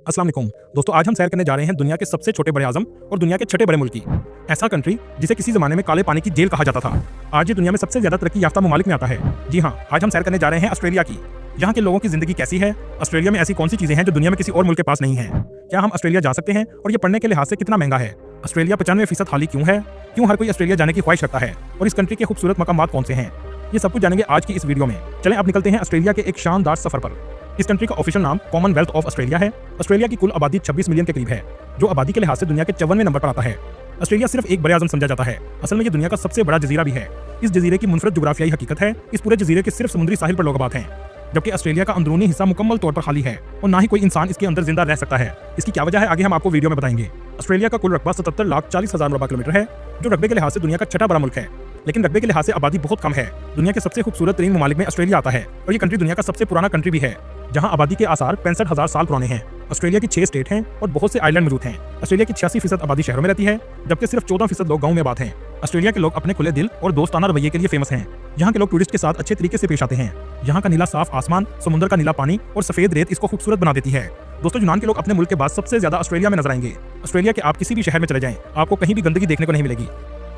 अस्सलाम वालेकुम दोस्तों, आज हम सैर करने जा रहे हैं दुनिया के सबसे छोटे बड़े आजम और दुनिया के छठे बड़े मुल्क की। ऐसा कंट्री जिसे किसी जमाने में काले पानी की जेल कहा जाता था, आज ये दुनिया में सबसे ज्यादा तरक्की याफ्ता ममालिक में आता है। जी हाँ, आज हम सैर करने जा रहे हैं ऑस्ट्रेलिया की। यहाँ के लोगों की जिंदगी कैसी है, ऑस्ट्रेलिया में ऐसी कौन सी चीजें हैं जो दुनिया में किसी और मुल्क के पास नहीं है, क्या हम ऑस्ट्रेलिया जा सकते हैं और ये पढ़ने के लिहाज से कितना महंगा है, ऑस्ट्रेलिया 95% खाली क्यों है, क्यों हर कोई ऑस्ट्रेलिया जाने की ख्वाहिश रखता है और इस कंट्री के खूबसूरत मकामात कौन से हैं, ये सब कुछ जानेंगे आज की इस वीडियो में। चलें अब निकलते हैं ऑस्ट्रेलिया के एक शानदार सफर पर। इस कंट्री का ऑफिशियल नाम कॉमनवेल्थ ऑफ ऑस्ट्रेलिया है। ऑस्ट्रेलिया की कुल आबादी 26 मिलियन के करीब है, जो आबादी के लिहाज से दुनिया के 54वें नंबर पर आता है। ऑस्ट्रेलिया सिर्फ एक बड़े आजम समझा जाता है, असल में ये दुनिया का सबसे बड़ा जजीरा भी है। इस जजीरे की मुनफरद जुग्राफियाई हकीकत है, इस पूरे जजीरे के सिर्फ समुद्री साहिल पर लोग आबाद हैं, जबकि ऑस्ट्रेलिया का अंदरूनी हिस्सा मुकम्मल तौर पर खाली है और ना ही कोई इंसान इसके अंदर जिंदा रह सकता है। इसकी क्या वजह है, आगे हम आपको वीडियो में बताएंगे। ऑस्ट्रेलिया का कुल रकबा 77,40,000 मुरबा किलोमीटर है, जो रकबे के लिहाज से दुनिया का छठा बड़ा मुल्क है, लेकिन रकबे के लिहाज से आबादी बहुत कम है। दुनिया के सबसे खूबसूरत तरीन ममालिक में ऑस्ट्रेलिया आता है और ये कंट्री दुनिया का सबसे पुराना कंट्री भी है, जहां आबादी के आसार 65,000 साल पुराने हैं। ऑस्ट्रेलिया की 6 स्टेट हैं और बहुत से आइलैंड मौजूद हैं। ऑस्ट्रेलिया की 86% आबादी शहरों में रहती है, जबकि सिर्फ 14% लोग गाँव में आबाद हैं। ऑस्ट्रेलिया के लोग अपने खुले दिल और दोस्ताना रवैये के लिए फेमस हैं। यहाँ के लोग टूरिस्ट के साथ अच्छे तरीके से पेश आते हैं। यहाँ का नीला साफ आसमान, समुद्र का नीला पानी और सफेद रेत इसको खूबसूरत बना देती है। दोस्तों, यूनान के लोग अपने मुल्क के बाद सबसे ज्यादा ऑस्ट्रेलिया में नजर आएंगे। ऑस्ट्रेलिया के आप किसी भी शहर में चले जाएं, आपको कहीं भी गंदगी देखने को नहीं मिलेगी।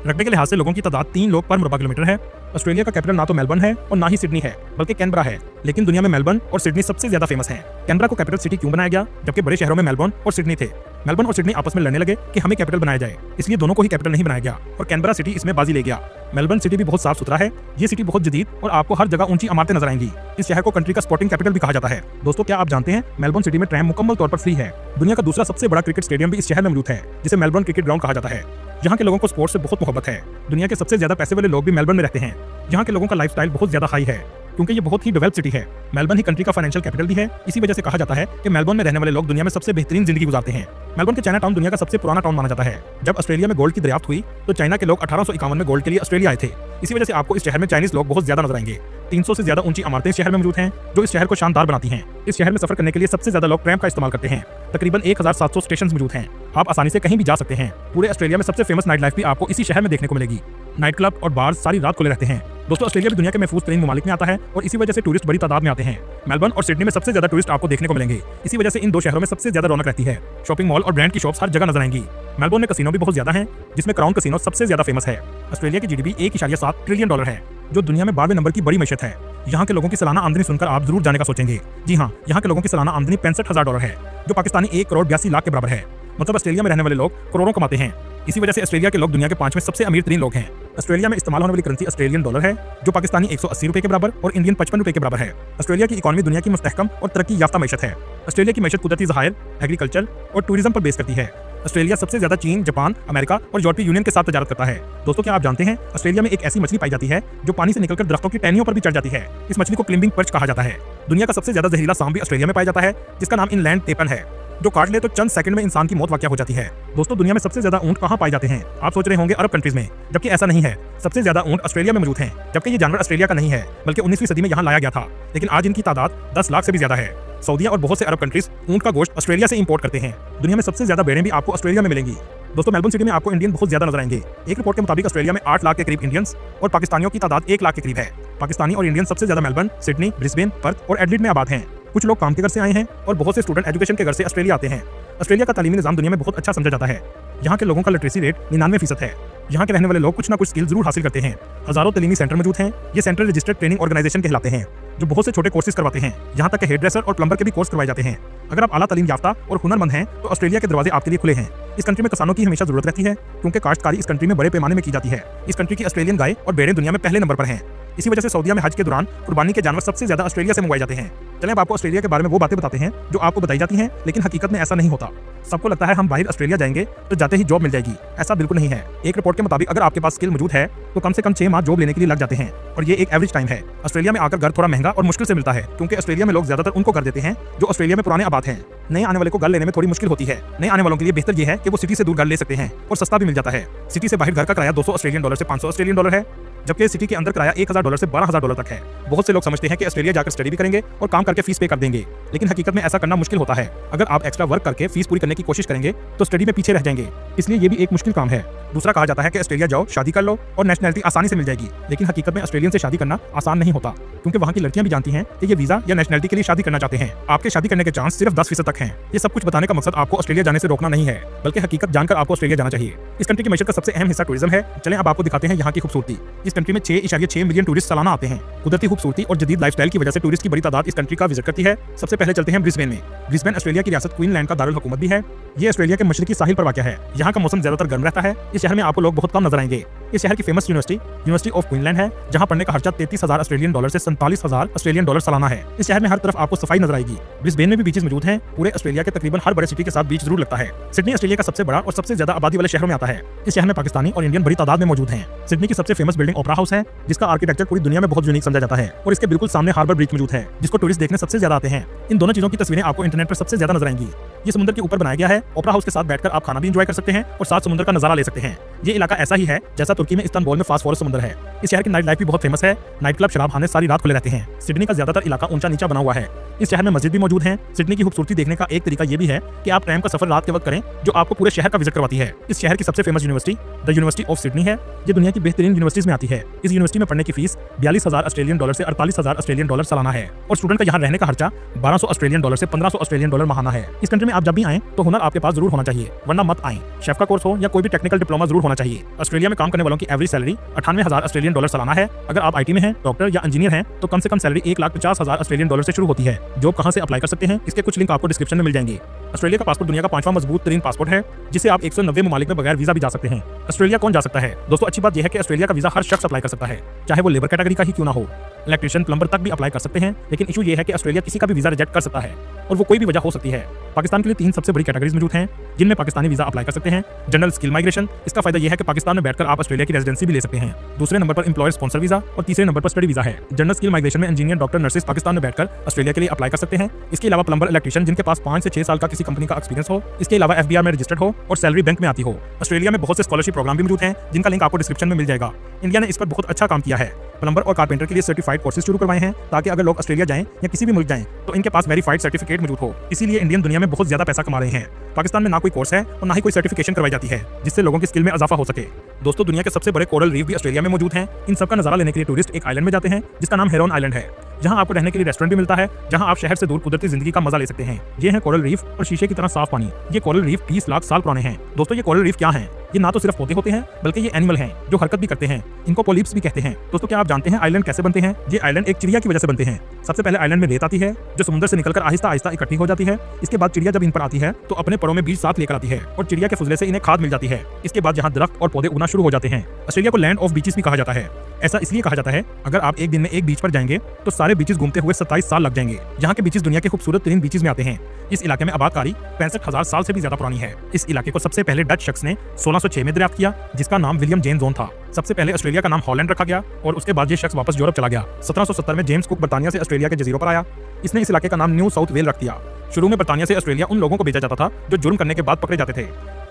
रकबे के लिहाज से लोगों की तादाद 3 लोग पर मुरबा किलोमीटर है। ऑस्ट्रेलिया का कैपिटल ना तो मेलबर्न है और ना ही सिडनी है, बल्कि कैनबरा है। लेकिन दुनिया में मेलबर्न और सिडनी सबसे ज्यादा फेमस हैं। कैनबरा को कैपिटल सिटी क्यों बनाया गया, जबकि बड़े शहरों में मेलबर्न और सिडनी थे। मेलबर्न और सिडनी आपस में लड़ने लगे कि हमें कैपिटल बनाया जाए, इसलिए दोनों को ही कैपिटल नहीं बनाया गया और कैनबरा सिटी इसमें बाजी ले गया। मेलबर्न सिटी भी बहुत साफ सुथरा है, ये सिटी बहुत जदीद और आपको हर जगह ऊंची इमारतें नजर आएंगी। इस शहर को कंट्री का स्पोर्टिंग कैपिटल भी कहा जाता है। दोस्तों, क्या आप जानते हैं मेलबर्न सिटी में ट्रैम मुकम्मल तौर पर फ्री है। दुनिया का दूसरा सबसे बड़ा क्रिकेट स्टेडियम भी इस शहर में मौजूद है, जिसे मेलबर्न क्रिकेट ग्राउंड कहा जाता है। यहाँ के लोगों को स्पोर्ट्स से बहुत मोहब्बत है। दुनिया के सबसे ज्यादा पैसे वाले लोग भी मेलबर्न में रहते हैं। यहाँ के लोगों का लाइफस्टाइल बहुत ज्यादा हाई है, क्योंकि ये बहुत ही डेवलप सिटी है। मेलबर्न ही कंट्री का फाइनेंशियल कैपिटल भी है, इसी वजह से कहा जाता है कि मेलबर्न में रहने वाले लोग दुनिया में सबसे बेहतरीन जिंदगी गुजारते हैं। मेलबर्न के चाइना टाउन दुनिया का सबसे पुराना टाउन माना जाता है। जब ऑस्ट्रेलिया में गोल्ड की दरियाफ्त हुई तो चाइना के लोग 1851 में गोल्ड के लिए ऑस्ट्रेलिया आए थे। इसी वजह से आपको इस शहर में चाइनीज लोग बहुत ज्यादा नजर आएंगे। 300 से ज्यादा ऊंची इमारतें शहर में मौजूद हैं, जो इस शहर को शानदार बनाती हैं। इस शहर में सफर करने के लिए सबसे ज्यादा लोग ट्रैम का इस्तेमाल करते हैं। तकरीबन 1700 स्टेशन मौजूद हैं, आप आसानी से कहीं भी जा सकते हैं। पूरे ऑस्ट्रेलिया में सबसे फेमस नाइट लाइफ भी आपको इसी शहर में देखने को मिलेगी। नाइट क्लब और बार सारी रात खुले रहते हैं। दोस्तों, ऑस्ट्रेलिया भी दुनिया के महफूज तरीन ममालिक में आता है और इसी वजह से टूरिस्ट बड़ी तादाद में आते हैं। मेलबर्न और सिडनी में सबसे ज्यादा टूरिस्ट आपको देखने को मिलेंगे, इसी वजह से इन दो शहरों में सबसे ज्यादा रौनक रहती है। शॉपिंग मॉल और ब्रांड की शॉप्स हर जगह नजर आएंगी। मेलबर्न में कसिनो भी बहुत ज्यादा हैं, जिसमें क्राउन कसिनो सबसे ज्यादा फेमस है। ऑस्ट्रेलिया की जीडीपी 1.7 ट्रिलियन डॉलर है, जो दुनिया में 12वें नंबर की बड़ी मैशत है। यहाँ के लोगों की सालाना आमदनी सुनकर आप जरूर जाने का सोचेंगे। जी हाँ, यहाँ के लोगों की सालाना आमदनी 65,000 डॉलर है, जो पाकिस्तानी 1,82,00,000 के बराबर है। मतलब ऑस्ट्रेलिया में रहने वाले लोग करोड़ों कमाते हैं। इसी वजह से ऑस्ट्रेलिया के लोग दुनिया के 5वें सबसे अमीर तरीन लोग हैं। ऑस्ट्रेलिया में इस्तेमाल होने वाली करेंसी ऑस्ट्रेलियन डॉलर है, जो पाकिस्तानी 180 रुपए के बराबर और इंडियन 55 रुपए के बराबर है। ऑस्ट्रेलिया की इकॉनमी दुनिया की मुस्तहकम और तरक्की याफ्ता मैशत है। ऑस्ट्रेलिया की मैशत कुदरती ज़खायर, एग्रीकल्चर और टूरिज्म पर बेस करती है। ऑस्ट्रेलिया सबसे ज्यादा चीन, जापान, अमेरिका और यूरोपीय यूनियन के साथ तजारत करता है। दोस्तों, क्या आप जानते हैं ऑस्ट्रेलिया में एक ऐसी मछली पाई जाती है जो पानी से निकलकर दरख्तों की टहनियों पर भी चढ़ जाती है। इस मछली को क्लिम्बिंग पर्च कहा जाता है। दुनिया का सबसे ज्यादा जहरीला सांप भी ऑस्ट्रेलिया में पाया जाता है, जिसका नाम इनलैंड टेपन है, जो काट ले तो चंद सेकंड में इंसान की मौत वाक़या हो जाती है। दोस्तों, दुनिया में सबसे ज्यादा ऊंट कहाँ पाए जाते हैं? आप सोच रहे होंगे अरब कंट्रीज में, जबकि ऐसा नहीं है। सबसे ज्यादा ऊंट ऑस्ट्रेलिया में मौजूद हैं, जबकि ये जानवर ऑस्ट्रेलिया का नहीं है, बल्कि 19वीं सदी में यहाँ लाया गया था, लेकिन आज इनकी तादाद 10 लाख से भी ज्यादा है। सऊदीया और बहुत से अरब कंट्रीज ऊंट का गोश्त ऑस्ट्रेलिया से इंपोर्ट करते हैं। दुनिया में सबसे ज्यादा भेड़ें भी आपको ऑस्ट्रेलिया में मिलेंगी। दोस्तों, मेलबर्न सिटी में आपको इंडियन बहुत ज्यादा नजर आएंगे। एक रिपोर्ट के मुताबिक ऑस्ट्रेलिया में 8 लाख के करीब इंडियंस और पाकिस्तानियों की तादाद 1 लाख के करीब है। पाकिस्तानी और इंडियन सबसे ज्यादा मेलबर्न, सिडनी, ब्रिस्बेन, पर्थ और एडिलेड में आबाद हैं। कुछ लोग काम के घर से आए हैं और बहुत से स्टूडेंट एजुकेशन के घर से ऑस्ट्रेलिया आते हैं। ऑस्ट्रेलिया का तालीमी निजाम दुनिया में बहुत अच्छा समझा जाता है। यहाँ के लोगों का लिटरेसी रेट 99% है। यहाँ के रहने वाले लोग कुछ ना कुछ स्किल जरूर हासिल करते हैं। हजारों तालीमी सेंटर मौजूद हैं। ये सेंटर रजिस्टर्ड ट्रेनिंग ऑर्गेनाइजेशन कहलाते हैं, जो बहुत से छोटे कोर्सेज करवाते हैं। यहाँ तक कि हेयर ड्रेसर और प्लम्बर के भी कोर्स करवाए जाते हैं। अगर आप आला तालीम याफ्ता और हुनरमंद हैं तो ऑस्ट्रेलिया के दरवाजे आपके लिए खुले हैं। इस कंट्री में किसानों की हमेशा जरूरत रहती है, क्योंकि काश्तकारी इस कंट्री में बड़े पैमाने में की जाती है। इस कंट्री की ऑस्ट्रेलियन गाय और भेड़ें दुनिया में पहले नंबर पर हैं। इसी वजह से सऊदीया में हज के दौरान कुर्बानी के जानवर सबसे ज्यादा ऑस्ट्रेलिया से मंगवाए जाते हैं। चलें अब आपको ऑस्ट्रेलिया के बारे में वो बातें बताते हैं जो आपको बताई जाती हैं, लेकिन हकीकत में ऐसा नहीं होता। सबको लगता है हम बाहर ऑस्ट्रेलिया जाएंगे तो जाते ही जॉब मिल जाएगी, ऐसा बिल्कुल नहीं है। एक रिपोर्ट के मुताबिक अगर आपके पास स्किल मौजूद है तो कम से कम 6 माह जॉब लेने के लिए लग जाते हैं, और ये एक एवरेज टाइम है। ऑस्ट्रेलिया में आकर घर थोड़ा महंगा और मुश्किल से मिलता है, क्योंकि ऑस्ट्रेलिया में लोग ज्यादातर उनको घर देते हैं जो ऑस्ट्रेलिया में पुराने आबाद हैं। नए आने वाले को घर लेने में थोड़ी मुश्किल होती है। नए आने वालों के लिए बेहतर ये है कि वो सिटी से दूर घर ले सकते हैं और सस्ता भी मिल जाता है। सिटी से बाहर घर का किराया 200 ऑस्ट्रेलियन डॉलर से 500 ऑस्ट्रेलियन डॉलर है। जबकि इस सिटी के अंदर किराया $1000 से $12000 तक है। बहुत से लोग समझते हैं कि ऑस्ट्रेलिया जाकर स्टडी भी करेंगे और काम करके फीस पे कर देंगे, लेकिन हकीकत में ऐसा करना मुश्किल होता है। अगर आप एक्स्ट्रा वर्क करके फीस पूरी करने की कोशिश करेंगे तो स्टडी में पीछे रह जाएंगे, इसलिए ये भी एक मुश्किल काम है। दूसरा, कहा जाता है कि ऑस्ट्रेलिया जाओ, शादी कर लो और नेशनलिटी आसानी से मिल जाएगी, लेकिन हकीकत में ऑस्ट्रेलियन से शादी करना आसान नहीं होता, क्योंकि वहाँ की लड़कियां भी जानती हैं कि ये वीजा या नेशनलिटी के लिए शादी करना चाहते हैं। आपके शादी करने के चांस सिर्फ 10% तक हैं। ये सब कुछ बताने का मकसद आपको ऑस्ट्रेलिया जाने से रोकना नहीं है, बल्कि हकीकत जानकर आपको ऑस्ट्रेलिया जाना चाहिए। इस कंट्री की मैशत का सबसे अहम हिस्सा टूरिज्म है। चलें अब आपको दिखाते हैं यहाँ की खूबसूरती। इस कंट्री में 6.6 मिलियन टूरिस्ट सालाना आते हैं। कुदरती खूबसूरती और जदीद लाइफस्टाइल की वजह से टूरिस्ट की बड़ी तादाद इस कंट्री का विजिट करती है। सबसे पहले चलते हैं ब्रिस्बेन में। ब्रिस्बेन ऑस्ट्रेलिया की रियासत क्वीनलैंड का दारुल हुकूमत भी है। ये ऑस्ट्रेलिया के मशरकी साहिल पर वाक़या है। यहाँ का मौसम ज्यादातर गर्म रहता है। इस शहर में आपको लोग बहुत कम नजर आएंगे। इस शहर की फेमस यूनिवर्सिटी ऑफ क्वीनलैंड है, जहाँ पढ़ने का खर्चा $33,000 से $47,000 सालाना है। इस शहर में हर तरफ आपको सफाई नजर आएगी। ब्रिस्बेन में भी बीचेस मौजूद हैं। पूरे ऑस्ट्रेलिया के तकरीबन हर बड़े सिटी के साथ बीच जरूर लगता है। सिडनी ऑस्ट्रेलिया का सबसे बड़ा और सबसे ज्यादा आबादी वाले शहरों में आता है। इस शहर में पाकिस्तानी और इंडियन बड़ी तादाद में मौजूद हैं। सिडनी की सबसे फेमस बिल्डिंग ओपरा हाउस है, जिसका आर्किटेक्चर पूरी दुनिया में बहुत यूनिक समझा जाता है, और इसके बिल्कुल सामने हार्बर ब्रिज मौजूद है, जिसको टूरिस्ट देखने सबसे ज्यादा आते हैं। इन दोनों चीजों की तस्वीरें आपको इंटरनेट पर सबसे ज्यादा नजर आएंगी। ये समुद्र के ऊपर बनाया गया है। ओपरा हाउस के साथ बैठकर आप खाना भी एंजॉय कर सकते हैं और साथ समुद्र का नजारा ले सकते हैं। ये इलाका ऐसा ही है जैसा तुर्की में इस्तांबुल में फास्ट फॉरेस्ट समुद्र है। इस शहर की नाइट लाइफ भी बहुत फेमस है। नाइट क्लब, शराब खाने सारी रात खुले रहते हैं। सिडनी का ज्यादातर इलाका ऊंचा नीचा बना हुआ है। इस शहर में मस्जिद भी मौजूद है। सिडनी की खूबसूरती देखने का एक तरीका ये भी है कि आप ट्रैम का सफर रात के वक्त करें, जो आपको पूरे शहर का विजिट करवाती है। इस शहर की सबसे famous university the university of Sydney है। ये दुनिया की बेहतरीन यूनिवर्सिटीज में आती है। इस यूनिवर्सिटी में पढ़ने की फीस $42,000 से $48,000 सालाना है, और स्टूडेंट का यहाँ रहने का खर्चा $1200 से $1500 माहाना है। इस कंट्री में आप जब भी आए तो हुनर आपके पास जरूर होना चाहिए, वरना मत आए। शेफ का कोर्स हो या कोई भी टेक्निकल डिप्लोमा जरूर होना चाहिए। ऑस्ट्रेलिया में काम करने वालों की एवरेज सैलरी $98,000 सालाना है। अगर आप IT में हैं, डॉक्टर या इंजीनियर हैं, तो कम से कम सैलरी $1,50,000 से शुरू होती है। जॉब कहां से अप्लाई कर सकते हैं, इसके कुछ लिंक आपको डिस्क्रिप्शन में मिल जाएंगे। ऑस्ट्रेलिया का पासपोर्ट दुनिया का 5वां मजबूत तरीन पासपोर्ट है, जिसे आप 190 ममालिक में बगैर वीजा भी जा सकते हैं। ऑस्ट्रेलिया कौन जा सकता है? दोस्तों, अच्छी बात यह है कि ऑस्ट्रेलिया का वीजा हर शख्स अप्लाई कर सकता है, चाहे वो लेबर कैटेगरी का ही क्यों ना हो। इलेक्ट्रिशियन, प्लम्बर तक भी अप्लाई कर सकते हैं, लेकिन इशू ये है कि ऑस्ट्रेलिया किसी का भी वीजा रिजेक्ट कर सकता है, और वो कोई भी वजह हो सकती है। पाकिस्तान के लिए 3 सबसे बड़ी कैटेगरीज मौजूद हैं, जिनमें पाकिस्तानी वीजा अप्लाई कर सकते हैं। जनरल स्किल माइग्रेशन, इसका फायदा यह है कि पाकिस्तान में बैठकर आप ऑस्ट्रेलिया की रेजिडेंसी भी ले सकते हैं। दूसरे number per employer sponsor visa, और तीसरे नंबर पर स्टडी वीजा है। जनरल स्किल माइग्रेशन में इंजीनियर, डॉक्टर, नर्सेस पाकिस्तान में बैठकर ऑस्ट्रेलिया के लिए अप्लाई कर सकते हैं। इसके अलावा प्लम्बर, इलेक्ट्रिशियन जिनके पास 5 से 6 साल का किसी कंपनी का एक्सपीरियंस हो, इसके अलावा FBR में रजिस्टर्ड हो और सैलरी बैंक में आती हो। ऑस्ट्रेलिया में बहुत से स्कॉलरशिप प्रोग्राम भी मौजूद हैं, जिनका लिंक आपको डिस्क्रिप्शन में मिल जाएगा। इंडिया ने इस पर बहुत अच्छा काम किया है। प्लम्बर और कारपेंटर के लिए सर्टिफाइड कोर्सेज शुरू करवाए हैं, ताकि अगर लोग ऑस्ट्रेलिया जाएं या किसी भी मुल्क जाएं तो इनके पास वेरीफाइड सर्टिफिकेट मौजूद हो। इसीलिए इंडियन दुनिया में बहुत ज्यादा पैसा कमा रहे हैं। पाकिस्तान में ना कोई कोर्स है और ना ही कोई सर्टिफिकेशन करवाई जाती है, जिससे लोगों की स्किल में इजाफा हो सके। दोस्तों, दुनिया के सबसे बड़े कोरल रीफ भी ऑस्ट्रेलिया में मौजूद हैं। इन सबका नजारा लेने के लिए टूरिस्ट एक आइलैंड में जाते हैं, जिसका नाम हेरोन आइलैंड है, जहां आपको रहने के लिए रेस्टोरेंट भी मिलता है, जहां आप शहर से दूर कुदरती जिंदगी का मजा ले सकते हैं। ये है कोरल रीफ और शीशे की तरह साफ पानी। ये कोरल रीफ 30 लाख साल पुराने हैं। दोस्तों, ये कोरल रीफ क्या है? ये ना तो सिर्फ पौधे होते हैं, बल्कि ये एनिमल हैं जो हरकत भी करते हैं। इनको पोलिप्स भी कहते हैं। दोस्तों, क्या आप जानते हैं आइलैंड कैसे बनते हैं? ये आइलैंड एक चिड़िया की वजह से बनते हैं। सबसे पहले आइलैंड में रेत आती है, जो समुद्र से निकलकर आहिस्ता आहिस्ता इकट्ठी हो जाती है। इसके बाद चिड़िया जब इन पर आती है तो अपने परों में बीज साथ लेकर आती है, और चिड़िया के फुजले से इन्हें खाद मिल जाती है। इसके बाद यहाँ दरख्त और पौधे उगना शुरू हो जाते हैं। ऑस्ट्रेलिया को लैंड ऑफ बीचेस भी कहा जाता है। ऐसा इसलिए कहा जाता है, अगर आप एक दिन में एक बीच पर जाएंगे तो सारे बीचेस घूमते हुए 27 साल लग जाएंगे। यहाँ के बीचेस दुनिया के खूबसूरत तरीन बीचेस में आते हैं। इस इलाके में आबादकारी 65,000 साल से भी ज्यादा पुरानी है। इस इलाके को सबसे पहले डच शख्स ने 1606 में दरियाफ्त किया, जिसका नाम विलियम जेन जोन था। सबसे पहले ऑस्ट्रेलिया का नाम हॉलैंड रखा गया, और उसके बाद ये शख्स वापस यूरोप चला गया। 1770 में जेम्स कुक बर्तानिया से ऑस्ट्रेलिया के जजीरों पर आया। इसने इस इलाके का नाम न्यू साउथ वेल रख दिया। शुरू में बर्तानिया से ऑस्ट्रेलिया उन लोगों को भेजा जाता था जो जुर्म करने के बाद पकड़े जाते थे।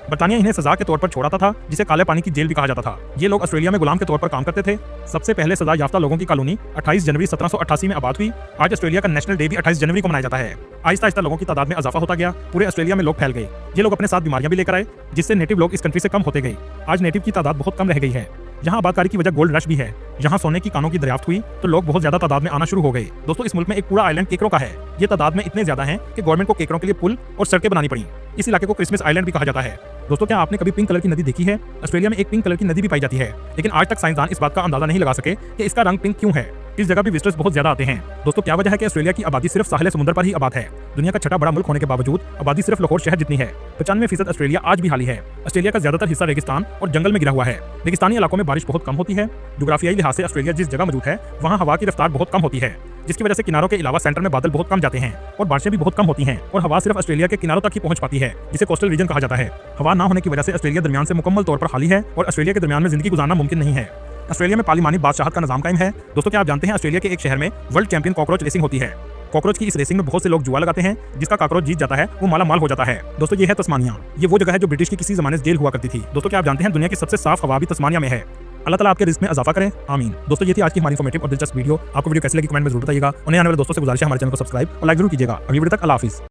बर्तानिया इन्हें सजा के तौर पर छोड़ाता था, जिसे काले पानी की जेल भी कहा जाता था। ये लोग ऑस्ट्रेलिया में गुलाम के तौर पर काम करते थे। सबसे पहले सजा याफ्ता लोगों की कॉलोनी 28 जनवरी 1788 में आबाद हुई। आज ऑस्ट्रेलिया का नेशनल डे भी 28 जनवरी को मनाया जाता है। आहिस्ता आहिस्ता लोगों की तादाद में इजाफा होता गया। पूरे ऑस्ट्रेलिया में लोग फैल गए। ये लोग अपने साथ बीमारियां भी लेकर आए, जिससे नेटिव लोग इस कंट्री से कम होते गए। आज नेटिव की तादाद बहुत कम रह गई है। यहाँ आबादकारी की वजह गोल्ड रश भी है। यहाँ सोने की कानों की दरियाफ्त हुई तो लोग बहुत ज्यादा तादाद में आना शुरू हो गए। दोस्तों, इस मुल्क में एक पूरा आइलैंड केकरों का है। ये तादाद में इतने ज्यादा हैं कि गवर्नमेंट को केकरों के लिए पुल और सड़कें बनानी पड़ी। इस इलाके को क्रिसमस आइलैंड भी कहा जाता है। दोस्तों, क्या आपने कभी पिंक कलर की नदी देखी है? ऑस्ट्रेलिया में एक पिंक कलर की नदी भी पाई जाती है, लेकिन आज तक साइंसदान इस बात का अंदाजा नहीं लगा सके कि इसका रंग पिंक क्यों है। इस जगह भी विजिटर्स बहुत ज्यादा आते हैं। दोस्तों, क्या वजह है कि ऑस्ट्रेलिया की आबादी सिर्फ साहिल समुद्र पर ही आबाद है? दुनिया का छठा बड़ा मुल्क होने के बावजूद आबादी सिर्फ लाहौर शहर जितनी है। 95% ऑस्ट्रेलिया आज भी खाली है। ऑस्ट्रेलिया का ज्यादातर हिस्सा रेगिस्तान और जंगल में गिरा हुआ है। रेगिस्तानी इलाकों में बारिश बहुत कम होती है। जोग्राफियाई लिहाज से ऑस्ट्रेलिया जिस जगह मौजूद है, वहाँ हवा की रफ्तार बहुत कम होती है, जिसकी वजह से किनारों के अलावा सेंटर में बादल बहुत कम जाते हैं और बारिशें भी बहुत कम होती हैं, और हवा सिर्फ ऑस्ट्रेलिया के किनारों तक ही पहुंच पाती है, जिसे कोस्टल रीजन कहा जाता है। हवा ना होने की वजह से ऑस्ट्रेलिया दरमियान से मुकम्मल तौर पर खाली है, और ऑस्ट्रेलिया के दरमियान में जिंदगी गुजारना मुमकिन नहीं है। ऑस्ट्रेलिया में पार्लिमानी बादशाहत का निजाम कायम है। दोस्तों, क्या आप जानते हैं ऑस्ट्रेलिया के एक शहर में वर्ल्ड चैंपियन कॉकरोच रेसिंग होती है? कॉकरोच की इस रेसिंग में बहुत से लोग जुआ लगाते हैं। जिसका कॉकरोच जीत जाता है वो माला माल हो जाता है। दोस्तों, ये है तस्मानिया। ये वो जगह है जो ब्रिटिश की किसी जमाने से जेल हुआ करती थी। दोस्तों, क्या आप जानते हैं दुनिया की सबसे साफ हवा भी तस्मानिया में है? अल्लाह ताला आपके रिस्क में इजाफा करें, आमीन। दोस्तों ये थी आज की हमारी इन्फॉर्मेटिव और दिलचस्प वीडियो। आपको वीडियो कैसी लगी कमेंट में जरूर बताइएगा। उन्हें आने वाले दोस्तों से गुजारिश है हमारे चैनल को सब्सक्राइब और लाइक जरूर कीजिएगा। अगली वीडियो तक अल्लाह हाफिज़।